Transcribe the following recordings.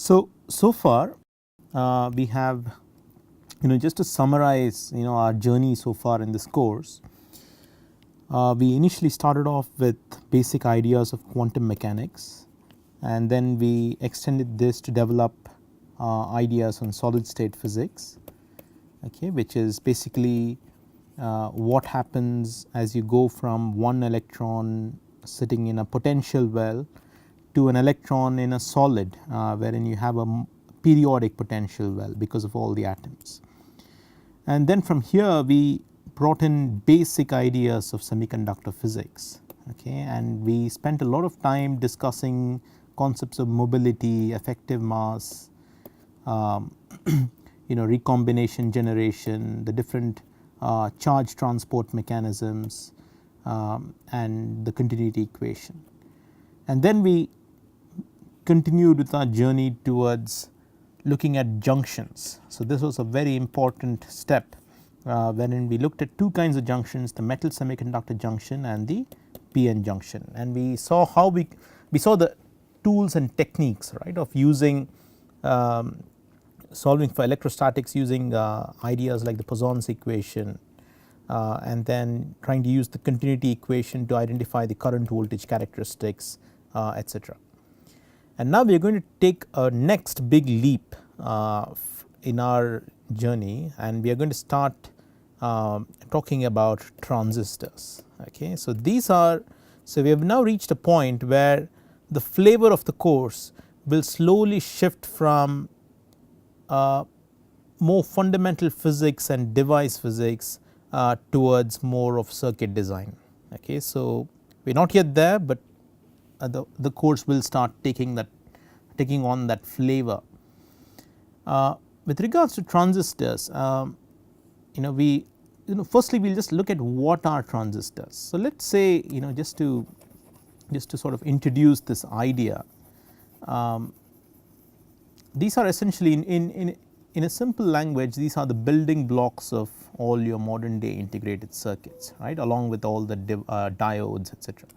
So far we have just to summarize our journey so far in this course. We initially started off with basic ideas of quantum mechanics, and then we extended this to develop ideas on solid state physics, okay, which is basically what happens as you go from one electron sitting in a potential well to an electron in a solid wherein you have a periodic potential well because of all the atoms. And then from here we brought in basic ideas of semiconductor physics, okay, and we spent a lot of time discussing concepts of mobility, effective mass, recombination generation, the different charge transport mechanisms, and the continuity equation. And then we continued with our journey towards looking at junctions. So this was a very important step wherein we looked at two kinds of junctions, the metal semiconductor junction and the PN junction, and we saw how we saw the tools and techniques, right, of using solving for electrostatics using ideas like the Poisson's equation, and then trying to use the continuity equation to identify the current voltage characteristics, etc. And now we are going to take a next big leap in our journey, and we are going to start talking about transistors, okay. So these are, so we have now reached a point where the flavor of the course will slowly shift from more fundamental physics and device physics towards more of circuit design, okay. So we are not yet there, but the course will start taking on that flavor. With regards to transistors, firstly we will just look at what are transistors. So let us say just to sort of introduce this idea, these are essentially in a simple language, these are the building blocks of all your modern day integrated circuits, right, along with all the diodes, etc.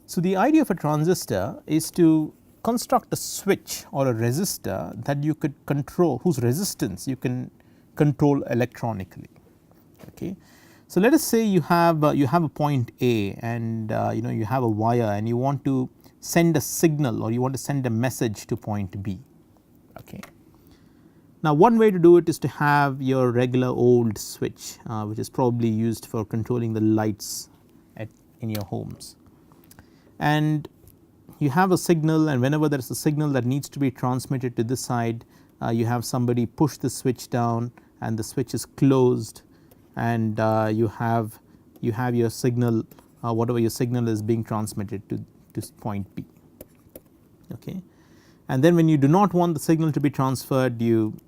So the idea of a transistor is to construct a switch or a resistor that you could control, whose resistance you can control electronically, okay. So let us say you have a point A, and you have a wire and you want to send a signal or you want to send a message to point B, okay. Now one way to do it is to have your regular old switch which is probably used for controlling the lights in your homes, and you have a signal, and whenever there is a signal that needs to be transmitted to this side, you have somebody push the switch down and the switch is closed, and you have your signal, whatever your signal is being transmitted to point B, okay. And then when you do not want the signal to be transferred, you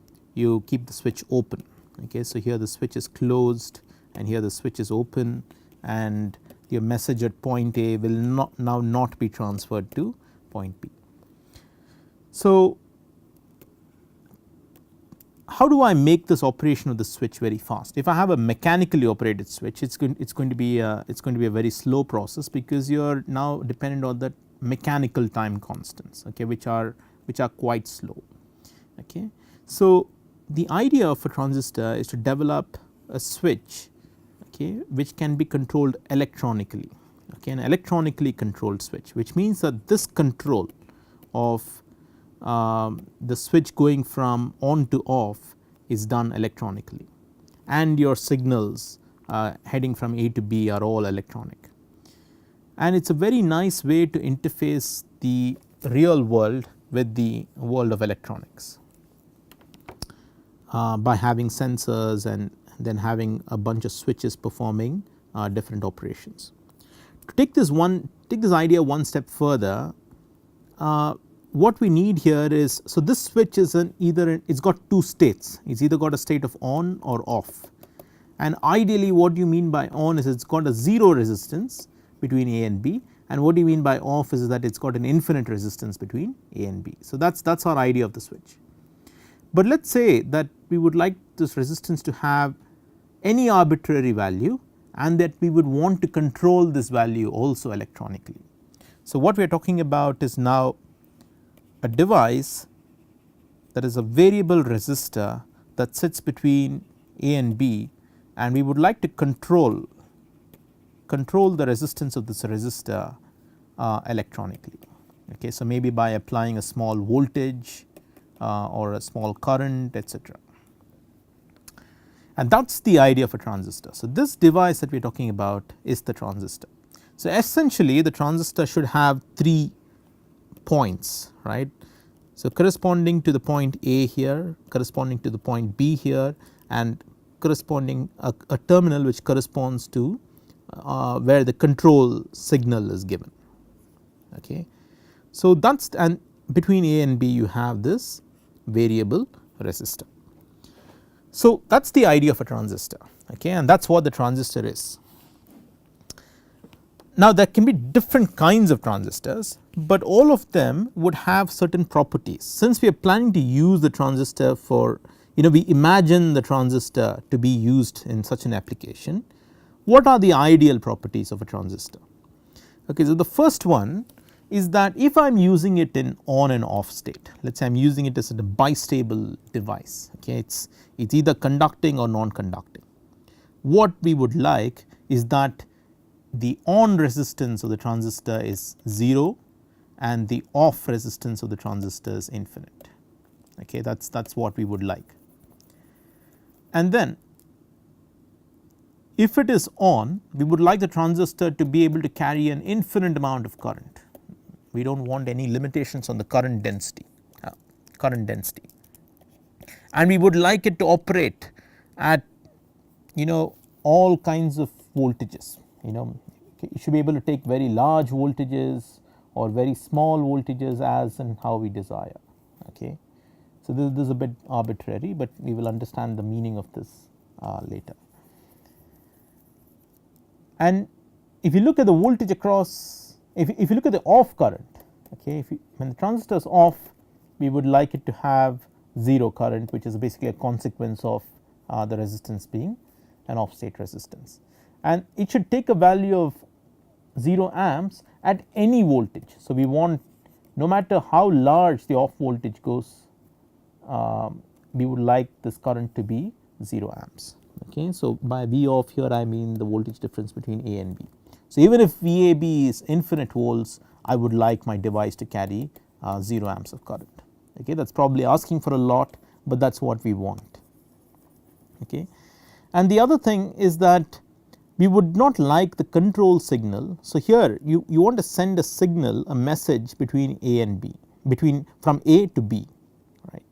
keep the switch open, okay. So here the switch is closed and here the switch is open, and your message at point A will not be transferred to point B. So how do I make this operation of the switch very fast? If I have a mechanically operated switch, it's going to be a very slow process, because you are now dependent on the mechanical time constants, okay, which are quite slow, okay. So the idea of a transistor is to develop a switch, okay, which can be controlled electronically, okay, an electronically controlled switch, which means that this control of the switch going from on to off is done electronically, and your signals heading from A to B are all electronic, and it is a very nice way to interface the real world with the world of electronics by having sensors and then having a bunch of switches performing different operations. To take this idea one step further, what we need here is, so this switch is it's got two states, it's either got a state of on or off, and ideally what you mean by on is it's got a zero resistance between A and B, and what you mean by off is that it's got an infinite resistance between A and B. So that's our idea of the switch. But let us say that we would like this resistance to have any arbitrary value, and that we would want to control this value also electronically. So what we are talking about is now a device that is a variable resistor that sits between A and B, and we would like to control the resistance of this resistor electronically. Okay, so maybe by applying a small voltage or a small current, etc. And that is the idea of a transistor. So this device that we are talking about is the transistor. So essentially the transistor should have 3 points, right. So corresponding to the point A here, corresponding to the point B here, and corresponding a terminal which corresponds to where the control signal is given. Okay. So that is, and between A and B you have this variable resistor. So that is the idea of a transistor, okay, and that is what the transistor is. Now there can be different kinds of transistors, but all of them would have certain properties. Since we are planning to use the transistor for, we imagine the transistor to be used in such an application, what are the ideal properties of a transistor? Okay, so the first one is that if I am using it in on and off state, let us say I am using it as a bistable device, okay, it is either conducting or non-conducting. What we would like is that the on resistance of the transistor is 0 and the off resistance of the transistor is infinite, okay, that is what we would like. And then if it is on, we would like the transistor to be able to carry an infinite amount of current. We do not want any limitations on the current density, and we would like it to operate at all kinds of voltages. You should be able to take very large voltages or very small voltages as and how we desire. Okay. So this is a bit arbitrary, but we will understand the meaning of this later. And if you look at the voltage across, if you look at the off current, okay, when the transistor is off, we would like it to have 0 current, which is basically a consequence of the resistance being an off state resistance, and it should take a value of 0 amps at any voltage. So we want, no matter how large the off voltage goes, we would like this current to be 0 amps. Okay. So by V off here I mean the voltage difference between A and B. So even if VAB is infinite volts, I would like my device to carry 0 amps of current. Okay. That is probably asking for a lot, but that is what we want. Okay. And the other thing is that we would not like the control signal. So here you want to send a signal, a message between A and B, from A to B, right.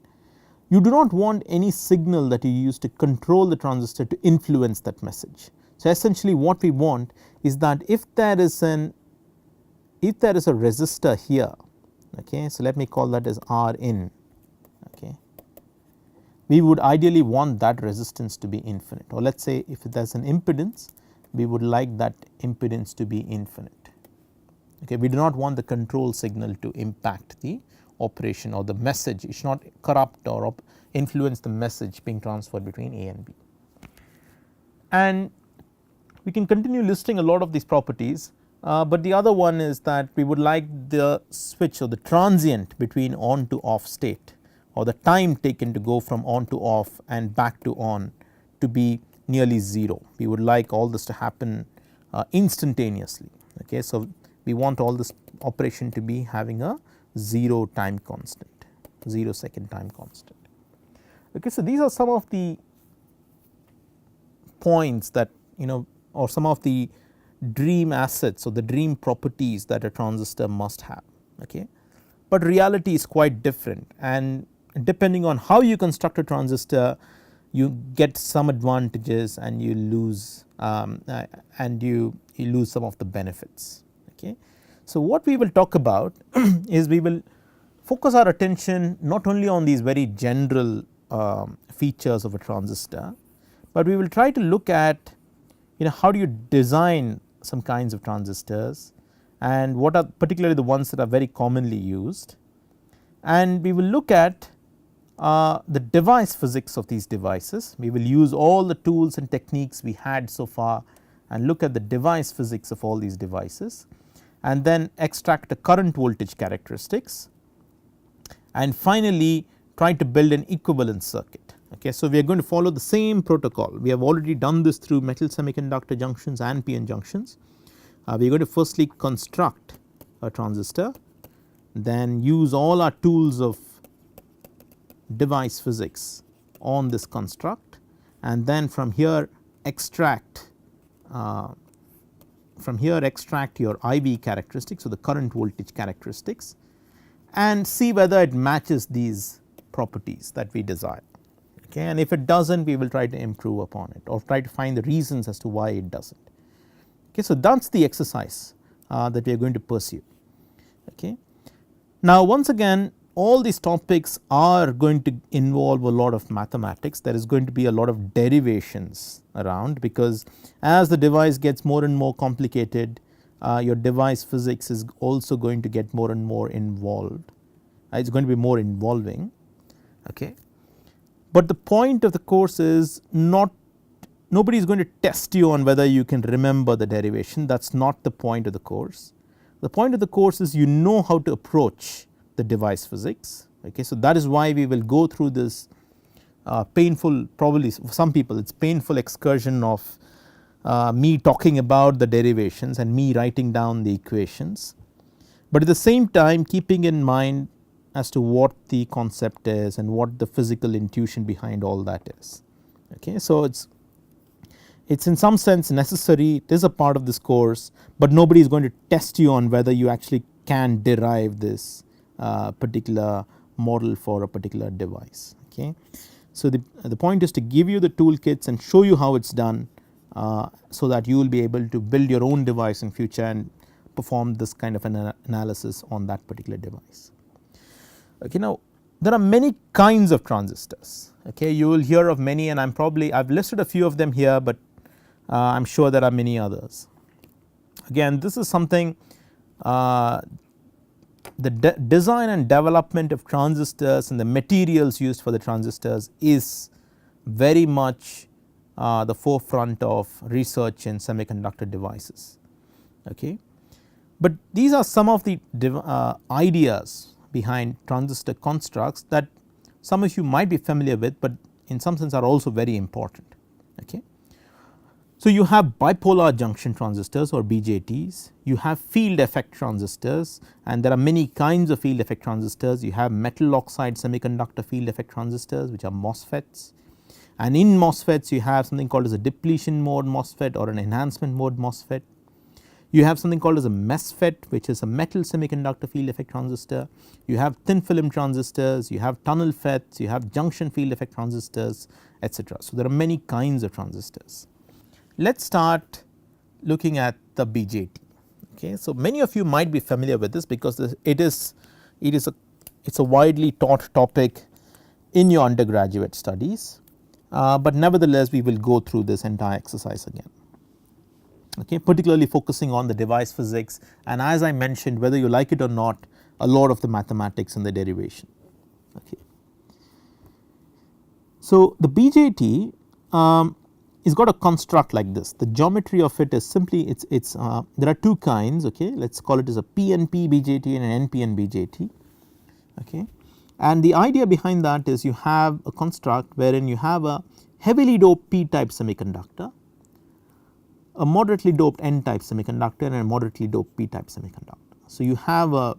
You do not want any signal that you use to control the transistor to influence that message. So essentially what we want is that if there is a resistor here, okay, so let me call that as R in, okay, we would ideally want that resistance to be infinite, or let us say if there is an impedance, we would like that impedance to be infinite. Okay, we do not want the control signal to impact the operation or the message, it should not corrupt or influence the message being transferred between A and B. And we can continue listing a lot of these properties, but the other one is that we would like the switch or the transient between on to off state, or the time taken to go from on to off and back to on, to be nearly 0. We would like all this to happen instantaneously. Okay. So we want all this operation to be having a 0 time constant, 0 second time constant. Okay. So these are some of the points that or some of the dream assets or the dream properties that a transistor must have. Okay. But reality is quite different, and depending on how you construct a transistor, you get some advantages and you lose you lose some of the benefits. Okay. So what we will talk about is we will focus our attention not only on these very general features of a transistor, but we will try to look at how do you design some kinds of transistors, and what are particularly the ones that are very commonly used, and we will look at the device physics of these devices. We will use all the tools and techniques we had so far and look at the device physics of all these devices, and then extract the current voltage characteristics, and finally try to build an equivalent circuit. Okay. So, we are going to follow the same protocol. We have already done this through metal semiconductor junctions and PN junctions. We are going to firstly construct a transistor, then use all our tools of device physics on this construct, and then from here extract your IV characteristics, so the current voltage characteristics, and see whether it matches these properties that we desire. Okay. And if it does not, we will try to improve upon it or try to find the reasons as to why it does not. Okay. So, that is the exercise that we are going to pursue. Okay. Now, once again, all these topics are going to involve a lot of mathematics. There is going to be a lot of derivations around, because as the device gets more and more complicated, your device physics is also going to get more and more involved. It is going to be more involving. Okay. But the point of the course is nobody is going to test you on whether you can remember the derivation. That is not the point of the course. The point of the course is you know how to approach the device physics. Okay. So, that is why we will go through this painful, probably for some people it is painful excursion of me talking about the derivations and me writing down the equations, but at the same time keeping in mind as to what the concept is and what the physical intuition behind all that is. Okay. So, it is in some sense necessary, it is a part of this course, but nobody is going to test you on whether you actually can derive this particular model for a particular device. Okay. So, the point is to give you the toolkits and show you how it is done, so that you will be able to build your own device in future and perform this kind of an analysis on that particular device. Okay. Now, there are many kinds of transistors. Okay. You will hear of many, and I have listed a few of them here, but I am sure there are many others. Again, this is something the design and development of transistors and the materials used for the transistors is very much the forefront of research in semiconductor devices. Okay. But these are some of the ideas behind transistor constructs that some of you might be familiar with, but in some sense are also very important. Okay. So, you have bipolar junction transistors or BJTs, you have field effect transistors, and there are many kinds of field effect transistors. You have metal oxide semiconductor field effect transistors, which are MOSFETs, and in MOSFETs you have something called as a depletion mode MOSFET or an enhancement mode MOSFET. You have something called as a MESFET, which is a metal semiconductor field effect transistor. You have thin film transistors, you have tunnel FETs, you have junction field effect transistors, etc. So, there are many kinds of transistors. Let us start looking at the BJT. Okay. So, many of you might be familiar with this because it is a widely taught topic in your undergraduate studies, but nevertheless we will go through this entire exercise again. Okay, particularly focusing on the device physics, and as I mentioned, whether you like it or not, a lot of the mathematics and the derivation. Okay. So, the BJT is got a construct like this. The geometry of it is simply there are two kinds. Okay. Let us call it as a PNP BJT and an NPN BJT. Okay. And the idea behind that is you have a construct wherein you have a heavily doped P type semiconductor, a moderately doped N type semiconductor, and a moderately doped P type semiconductor. So, you have a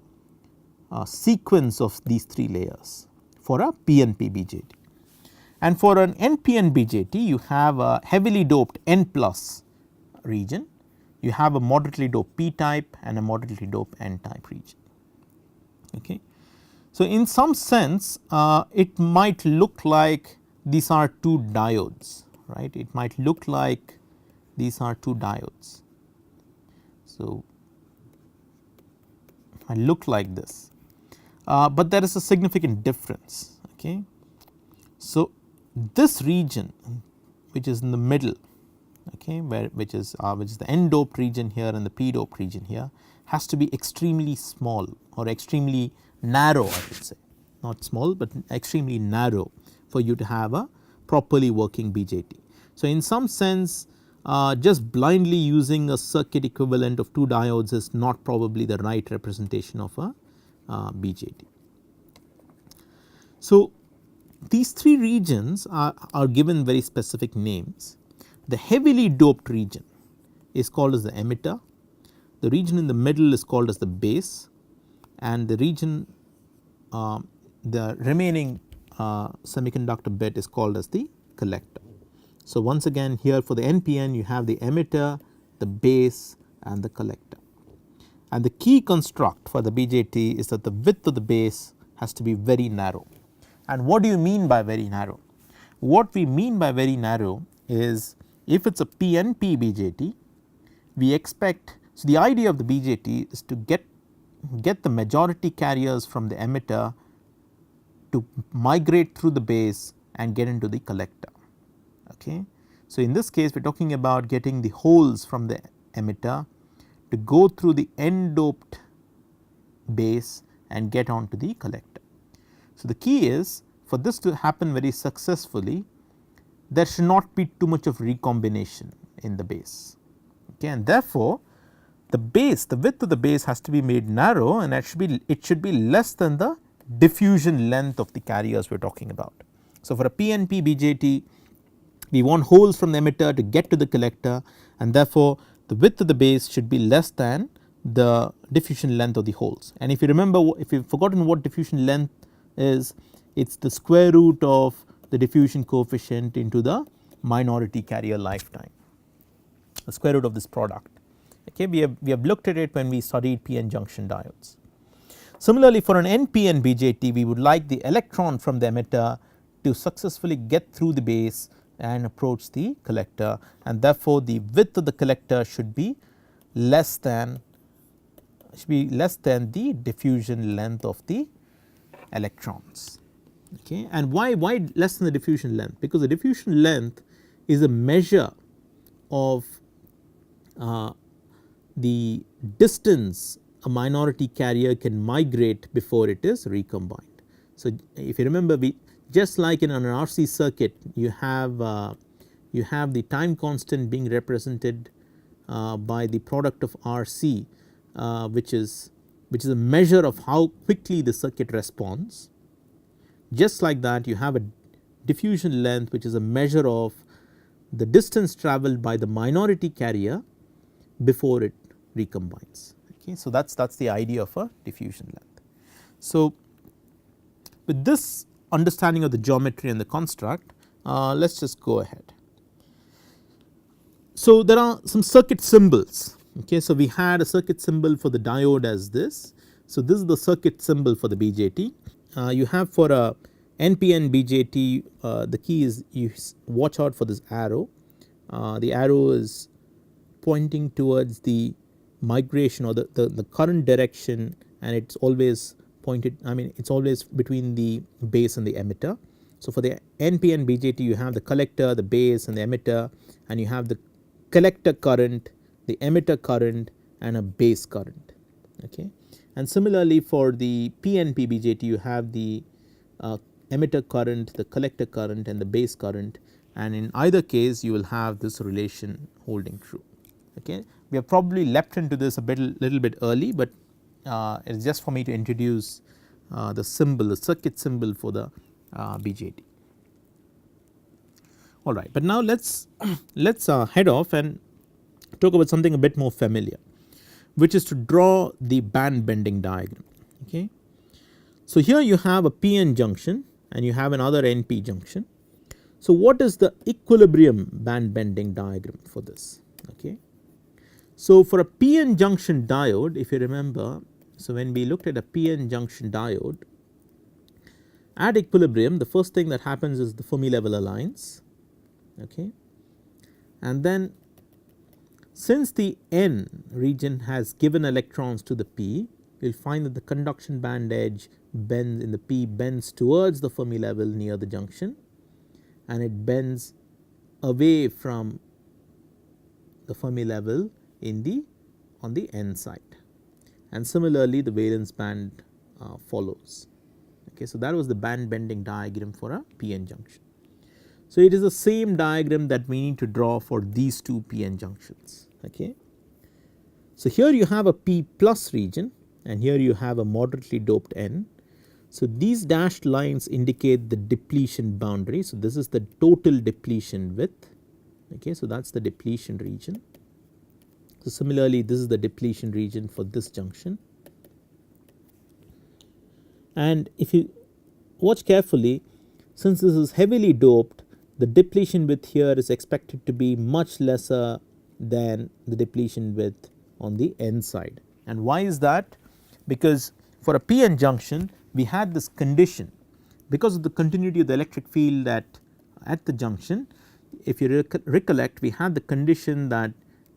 sequence of these three layers for a PNP BJT, and for an NPN BJT you have a heavily doped N plus region, you have a moderately doped P type and a moderately doped N type region. Okay. So, in some sense it might look like these are two diodes, right. It might look like these are two diodes. So, it might look like this, but there is a significant difference. Okay. So, this region which is in the middle, okay, which is the N doped region here and the P doped region here, has to be extremely small or extremely narrow, I would say, not small but extremely narrow for you to have a properly working BJT. So, in some sense just blindly using a circuit equivalent of two diodes is not probably the right representation of a BJT. So, these 3 regions are given very specific names. The heavily doped region is called as the emitter, the region in the middle is called as the base, and the region the remaining semiconductor bit is called as the collector. So, once again here for the NPN you have the emitter, the base and the collector, and the key construct for the BJT is that the width of the base has to be very narrow. And what do you mean by very narrow? What we mean by very narrow is if it is a PNP BJT, we expect, so the idea of the BJT is to get the majority carriers from the emitter to migrate through the base and get into the collector. Okay. So, in this case we are talking about getting the holes from the emitter to go through the n doped base and get onto the collector. So, the key is for this to happen very successfully, there should not be too much of recombination in the base, okay, and therefore, the base, the width of the base has to be made narrow, and it should be less than the diffusion length of the carriers we are talking about. So, for a PNP BJT we want holes from the emitter to get to the collector, and therefore, the width of the base should be less than the diffusion length of the holes. And if you remember, if you have forgotten what diffusion length is, it is the square root of the diffusion coefficient into the minority carrier lifetime, the square root of this product. Okay, we have looked at it when we studied PN junction diodes. Similarly, for an NPN BJT we would like the electron from the emitter to successfully get through the base and approach the collector, and therefore, the width of the collector should be less than the diffusion length of the electrons. Okay. And why less than the diffusion length? Because the diffusion length is a measure of the distance a minority carrier can migrate before it is recombined. So, if you remember, we just like in an RC circuit you have the time constant being represented by the product of RC, which is a measure of how quickly the circuit responds. Just like that you have a diffusion length which is a measure of the distance travelled by the minority carrier before it recombines. Okay. So, that is the idea of a diffusion length. So, with this understanding of the geometry and the construct, let us just go ahead. So, there are some circuit symbols. Okay. So, we had a circuit symbol for the diode as this. So, this is the circuit symbol for the BJT. You have for a NPN BJT the key is you watch out for this arrow. The arrow is pointing towards the migration or the current direction, and it is always pointed, I mean it is always between the base and the emitter. So, for the NPN BJT you have the collector, the base and the emitter, and you have the collector current, the emitter current and a base current. Okay. And similarly for the PNP BJT you have the emitter current, the collector current and the base current, and in either case you will have this relation holding true. Okay. We have probably leapt into this a little bit early, but it is just for me to introduce the symbol, the circuit symbol for the BJT. Alright, but now let us head off and talk about something a bit more familiar, which is to draw the band bending diagram. Okay. So, here you have a PN junction and you have another NP junction. So, what is the equilibrium band bending diagram for this? Okay. So, for a PN junction diode, if you remember, so when we looked at a PN junction diode, at equilibrium the first thing that happens is the Fermi level aligns, okay, and then since the N region has given electrons to the P, you will find that the conduction band edge bends in the P bends towards the Fermi level near the junction, and it bends away from the Fermi level on the N side, and similarly the valence band follows. Okay, so, that was the band bending diagram for a PN junction. So, it is the same diagram that we need to draw for these two PN junctions. Okay. So, here you have a P plus region and here you have a moderately doped N. So, these dashed lines indicate the depletion boundary. So, this is the total depletion width. Okay, so, that is the depletion region. So, similarly this is the depletion region for this junction, and if you watch carefully, since this is heavily doped, the depletion width here is expected to be much lesser than the depletion width on the N side. And why is that? Because for a PN junction we had this condition, because of the continuity of the electric field at the junction. If you recollect, we had the condition that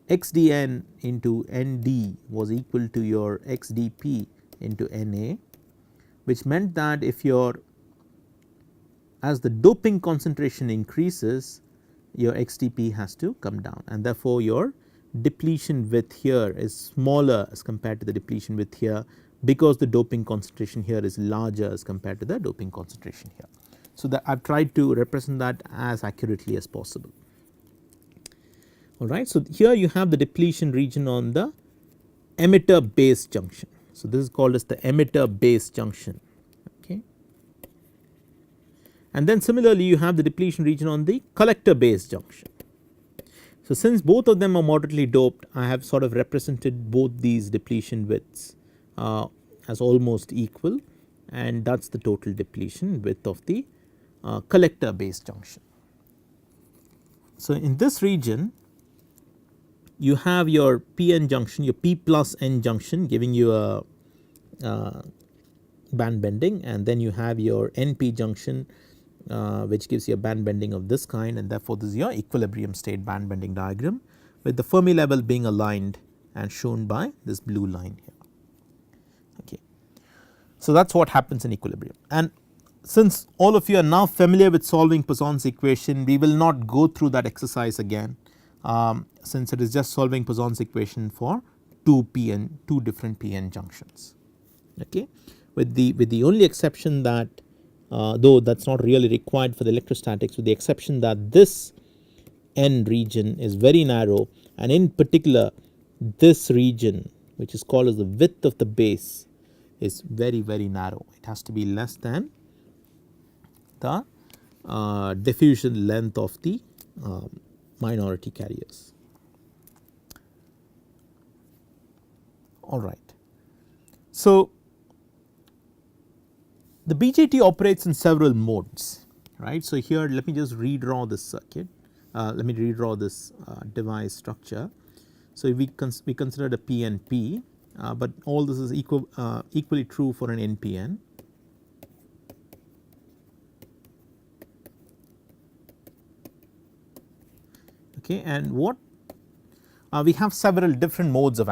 xdn into nd was equal to your xdp into Na, which meant that if as the doping concentration increases, your xdp has to come down, and therefore your depletion width here is smaller as compared to the depletion width here, because the doping concentration here is larger as compared to the doping concentration here. So, that I have tried to represent that as accurately as possible. Alright. So, here you have the depletion region on the emitter base junction. So, this is called as the emitter base junction. Okay. And then similarly you have the depletion region on the collector base junction. So, since both of them are moderately doped, I have sort of represented both these depletion widths as almost equal, and that is the total depletion width of the collector base junction. So, in this region you have your PN junction, your P plus N junction, giving you a band bending, and then you have your NP junction which gives you a band bending of this kind, and therefore this is your equilibrium state band bending diagram, with the Fermi level being aligned and shown by this blue line here. Okay. So, that is what happens in equilibrium, and since all of you are now familiar with solving Poisson's equation, we will not go through that exercise again, since it is just solving Poisson's equation for two different PN junctions. Okay. With the only exception that though that is not really required for the electrostatics, with the exception that this N region is very narrow, and in particular this region, which is called as the width of the base, is very narrow. It has to be less than the diffusion length of the minority carriers. Alright. So, the BJT operates in several modes, right. So, here let me just redraw this circuit, let me redraw this device structure. So, we considered a PNP, but all this is equally true for an NPN. Okay, and what we have several different modes of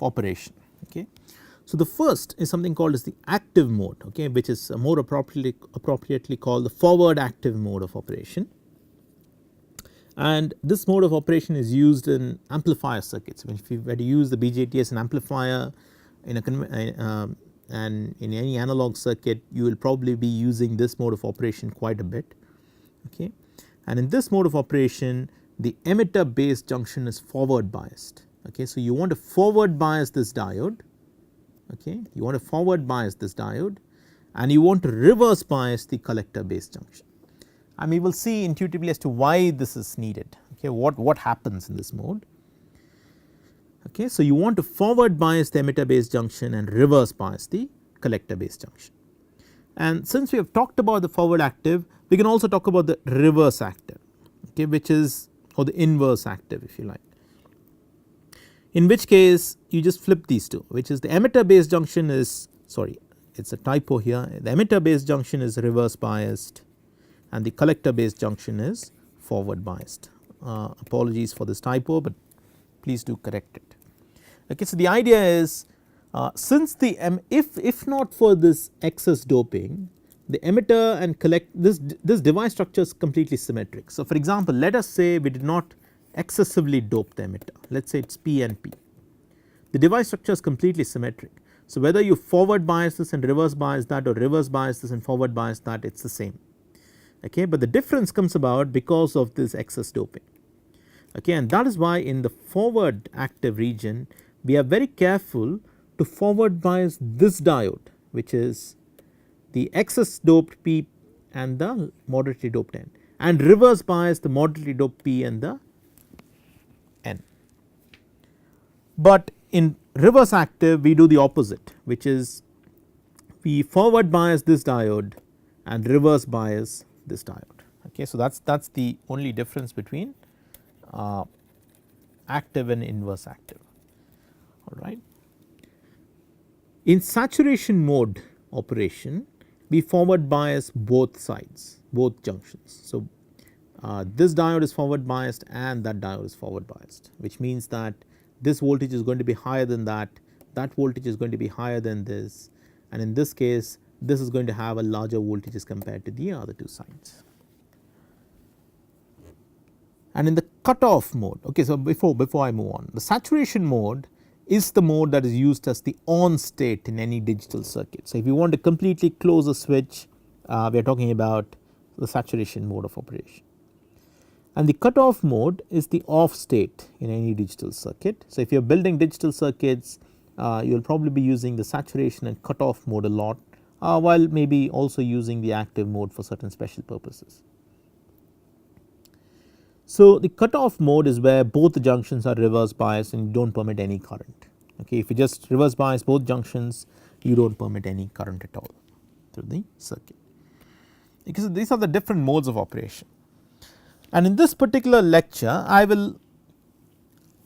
operation. Okay. So, the first is something called as the active mode, okay, which is more appropriately called the forward active mode of operation, and this mode of operation is used in amplifier circuits. If you were to use the BJT as an amplifier in and in any analog circuit, you will probably be using this mode of operation quite a bit. Okay. And in this mode of operation, the emitter base junction is forward biased. Okay. So, you want to forward bias this diode. Okay, you want to forward bias this diode, and you want to reverse bias the collector base junction, and we will see intuitively as to why this is needed. Okay, what happens in this mode. Okay, so, you want to forward bias the emitter base junction and reverse bias the collector base junction, and since we have talked about the forward active, we can also talk about the reverse active, okay, which is, or the inverse active if you like. In which case you just flip these two, which is the emitter base junction is, sorry, it is a typo here, the emitter base junction is reverse biased and the collector base junction is forward biased. Apologies for this typo, but please do correct it. Okay, so, the idea is since the if not for this excess doping, the emitter and this device structure is completely symmetric. So, for example, let us say we did not excessively dope the emitter, let us say it is P and P. The device structure is completely symmetric. So, whether you forward bias this and reverse bias that, or reverse bias this and forward bias that, it is the same. Okay, but the difference comes about because of this excess doping. Okay, and that is why in the forward active region we are very careful to forward bias this diode, which is the excess doped P and the moderately doped N, and reverse bias the moderately doped P and the N. But in reverse active we do the opposite, which is we forward bias this diode and reverse bias this diode. Okay, so that's the only difference between active and inverse active. All right. In saturation mode operation we forward bias both sides, both junctions. So this diode is forward biased and that diode is forward biased, which means that this voltage is going to be higher than that voltage is going to be higher than this, and in this case this is going to have a larger voltage as compared to the other two sides. And in the cutoff mode, okay, so before I move on, the saturation mode is the mode that is used as the on state in any digital circuit. So if you want to completely close a switch, we are talking about the saturation mode of operation. And the cutoff mode is the off state in any digital circuit. So if you are building digital circuits, you will probably be using the saturation and cutoff mode a lot, while maybe also using the active mode for certain special purposes. So the cutoff mode is where both the junctions are reverse biased and you do not permit any current. Okay, if you just reverse bias both junctions, you do not permit any current at all through the circuit, because these are the different modes of operation. And in this particular lecture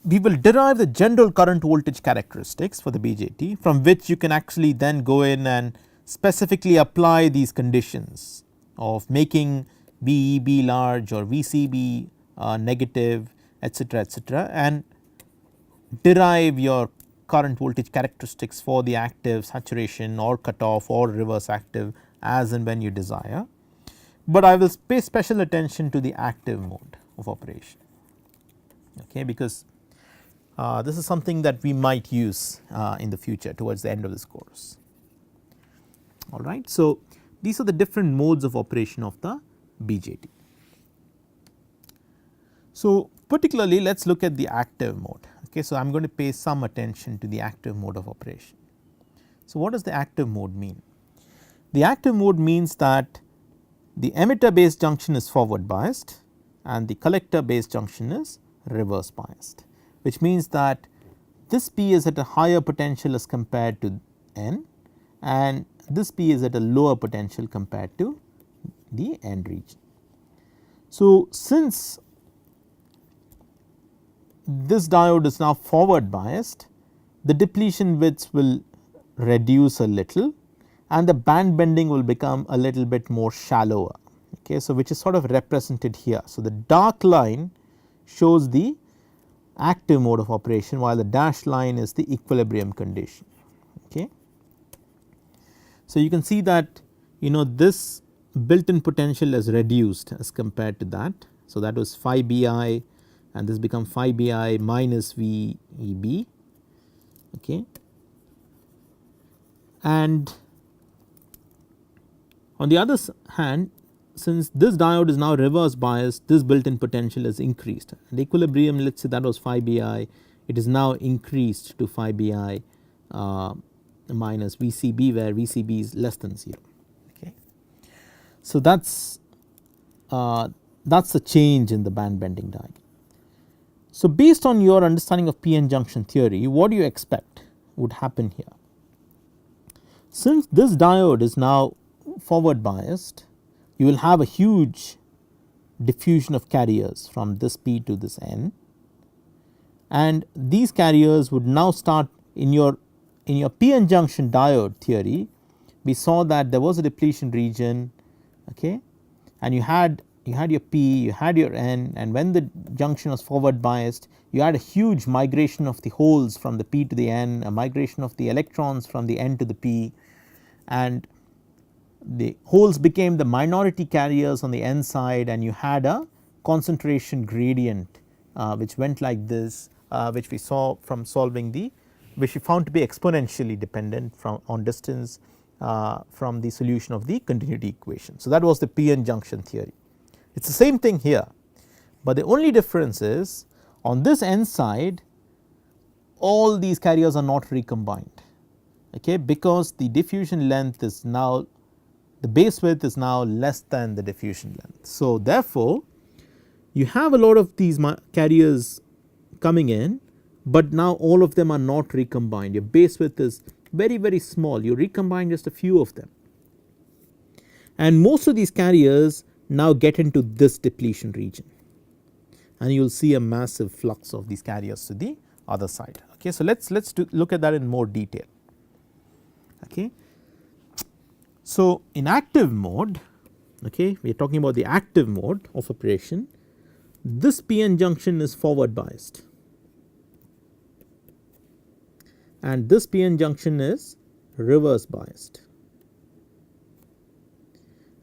we will derive the general current voltage characteristics for the BJT, from which you can actually then go in and specifically apply these conditions of making VEB large or VCB negative, etc., and derive your current voltage characteristics for the active, saturation or cutoff or reverse active as and when you desire. But I will pay special attention to the active mode of operation, okay, because this is something that we might use in the future towards the end of this course. All right. So these are the different modes of operation of the BJT. So particularly let us look at the active mode. Okay, so I am going to pay some attention to the active mode of operation. So what does the active mode mean? The active mode means that the emitter base junction is forward biased and the collector base junction is reverse biased, which means that this P is at a higher potential as compared to N and this P is at a lower potential compared to the N region. So since this diode is now forward biased, the depletion widths will reduce a little and the band bending will become a little bit more shallower, okay, so which is sort of represented here. So the dark line shows the active mode of operation while the dashed line is the equilibrium condition, okay. So you can see that this built in potential is reduced as compared to that. So that was phi Bi and this become phi Bi minus VEB, okay. And on the other hand, since this diode is now reverse biased, this built in potential is increased and equilibrium, let us say that was phi Bi, it is now increased to phi Bi minus VCB, where VCB is less than 0, okay. So that is the change in the band bending diagram. So based on your understanding of PN junction theory, what do you expect would happen here? Since this diode is now forward biased, you will have a huge diffusion of carriers from this P to this N, and these carriers would now start in your PN junction diode theory. We saw that there was a depletion region, okay, and you had your P, you had your N, and when the junction was forward biased you had a huge migration of the holes from the P to the N, a migration of the electrons from the N to the P, and the holes became the minority carriers on the N side and you had a concentration gradient which went like this, which we saw from solving which we found to be exponentially dependent on distance from the solution of the continuity equation. So that was the PN junction theory. It is the same thing here, but the only difference is on this N side all these carriers are not recombined, okay, because the diffusion length is now the base width is now less than the diffusion length. So therefore, you have a lot of these carriers coming in, but now all of them are not recombined. Your base width is very small, you recombine just a few of them, and most of these carriers now get into this depletion region, and you will see a massive flux of these carriers to the other side. Okay, so let's look at that in more detail. Okay. So in active mode, okay, we are talking about the active mode of operation. This PN junction is forward biased and this PN junction is reverse biased,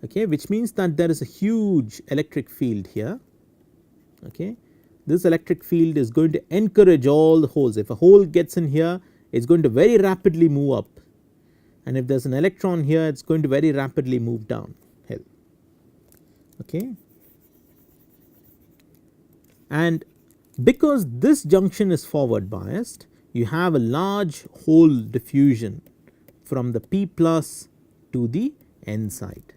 okay, which means that there is a huge electric field here. Okay. This electric field is going to encourage all the holes. If a hole gets in here, it is going to very rapidly move up, and if there is an electron here, it is going to very rapidly move down hill. Okay. And because this junction is forward biased, you have a large hole diffusion from the P plus to the N side,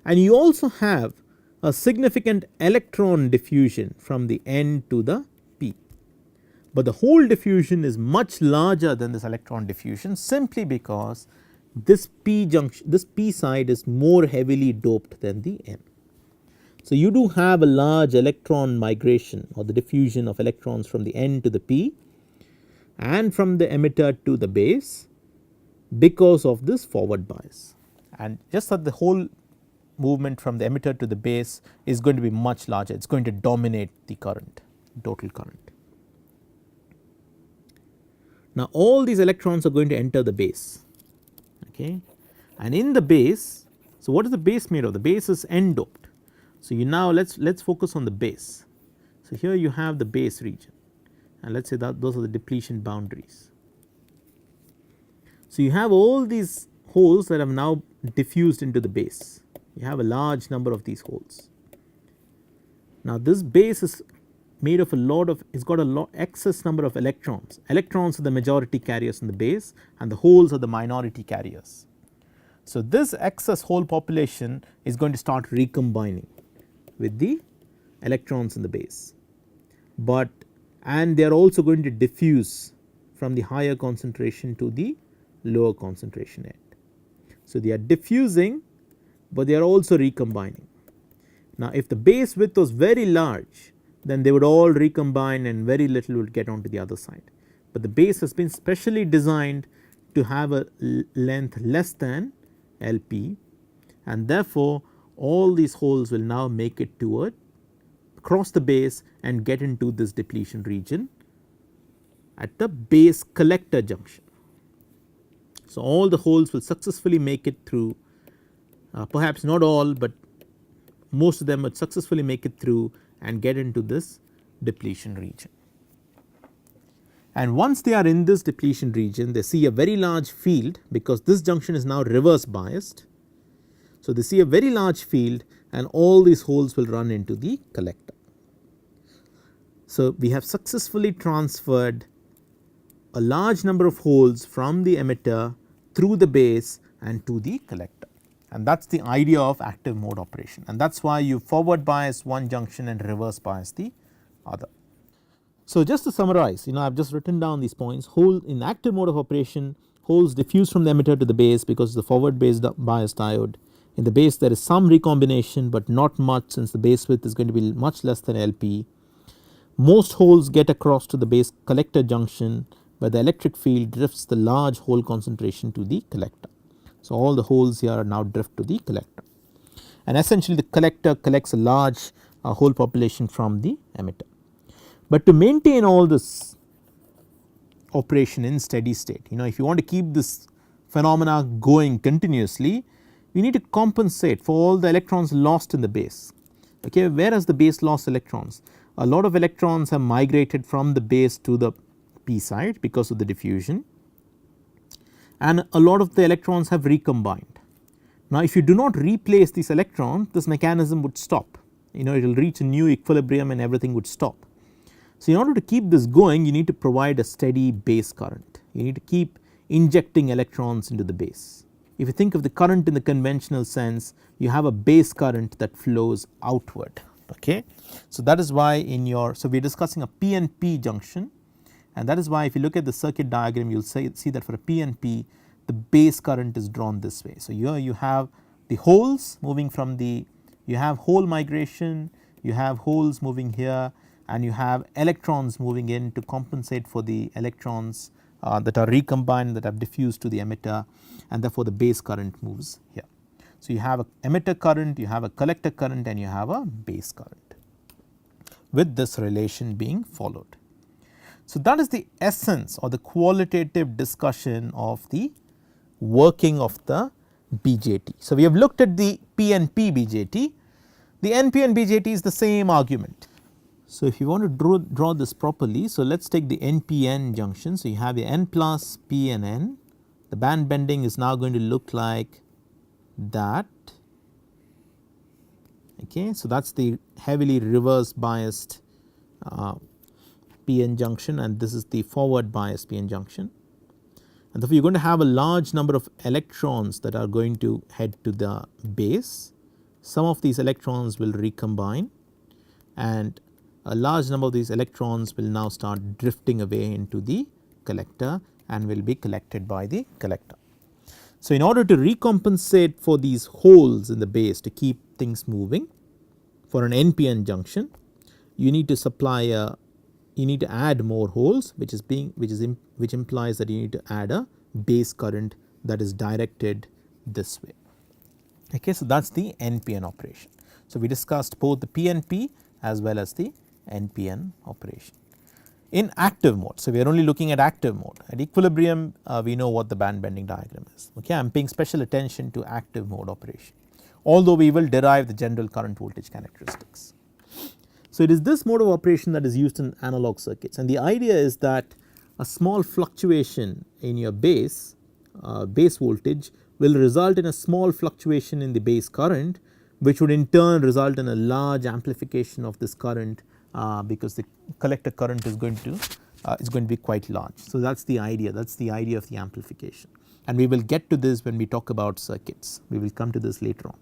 and you also have a significant electron diffusion from the N to the P, but the hole diffusion is much larger than this electron diffusion simply because this P junction, this P side is more heavily doped than the N. So you do have a large electron migration or the diffusion of electrons from the N to the P and from the emitter to the base because of this forward bias, and just that the whole movement from the emitter to the base is going to be much larger. It is going to dominate the current, total current. Now all these electrons are going to enter the base, okay, and in the base, so what is the base made of? The base is N doped. So you now let's focus on the base. So here you have the base region, and let's say that those are the depletion boundaries. So you have all these holes that have now diffused into the base. You have a large number of these holes. Now this base is made of a lot of, it's got a lot excess number of electrons. Electrons are the majority carriers in the base and the holes are the minority carriers. So this excess hole population is going to start recombining with the electrons in the base, and they are also going to diffuse from the higher concentration to the lower concentration end. So they are diffusing, but they are also recombining. Now if the base width was very large, then they would all recombine and very little would get onto the other side, but the base has been specially designed to have a length less than LP, and therefore all these holes will now make it toward cross the base and get into this depletion region at the base collector junction. So all the holes will successfully make it through, perhaps not all, but most of them would successfully make it through and get into this depletion region. And once they are in this depletion region, they see a very large field because this junction is now reverse biased. So they see a very large field and all these holes will run into the collector. So we have successfully transferred a large number of holes from the emitter through the base and to the collector, and that is the idea of active mode operation, and that is why you forward bias one junction and reverse bias the other. So just to summarize, I have just written down these points. Hole in active mode of operation, holes diffuse from the emitter to the base because the forward bias diode. In the base there is some recombination, but not much since the base width is going to be much less than LP. Most holes get across to the base collector junction, where the electric field drifts the large hole concentration to the collector. So all the holes here now drift to the collector, and essentially the collector collects a large hole population from the emitter. But to maintain all this operation in steady state, if you want to keep this phenomena going continuously, you need to compensate for all the electrons lost in the base. Okay, where has the base lost electrons? A lot of electrons have migrated from the base to the P side because of the diffusion, and a lot of the electrons have recombined. Now if you do not replace these electrons, this mechanism would stop, it will reach a new equilibrium and everything would stop. So in order to keep this going, you need to provide a steady base current, you need to keep injecting electrons into the base. if you think of the current in the conventional sense, you have a base current that flows outward. Okay. So that is why in your, so we are discussing a PNP junction, and that is why if you look at the circuit diagram, you will see that for a PNP the base current is drawn this way. So here you have the holes moving from the, you have hole migration, you have holes moving here, and you have electrons moving in to compensate for the electrons that are recombined, that have diffused to the emitter, and therefore the base current moves here. So you have a emitter current, you have a collector current, and you have a base current with this relation being followed. So that is the essence or the qualitative discussion of the working of the BJT. So we have looked at the PNP BJT, the NPN BJT is the same argument. So if you want to draw this properly, so let us take the NPN junction. So you have the N plus P and N, the band bending is now going to look like that. Okay. So that is the heavily reverse biased PN junction, and this is the forward biased PN junction, and therefore you are going to have a large number of electrons that are going to head to the base. Some of these electrons will recombine, and a large number of these electrons will now start drifting away into the collector and will be collected by the collector. So in order to recompensate for these holes in the base to keep things moving, for an NPN junction you need to supply a, you need to add more holes, which implies that you need to add a base current that is directed this way. Okay. So that is the NPN operation. So we discussed both the PNP as well as the NPN operation. In active mode, so we are only looking at active mode. At equilibrium we know what the band bending diagram is. Okay. I am paying special attention to active mode operation, although we will derive the general current voltage characteristics. So it is this mode of operation that is used in analog circuits, and the idea is that a small fluctuation in your base voltage will result in a small fluctuation in the base current, which would in turn result in a large amplification of this current because the collector current is going to be quite large. So that is the idea, that is the idea of the amplification, and we will get to this when we talk about circuits, we will come to this later on.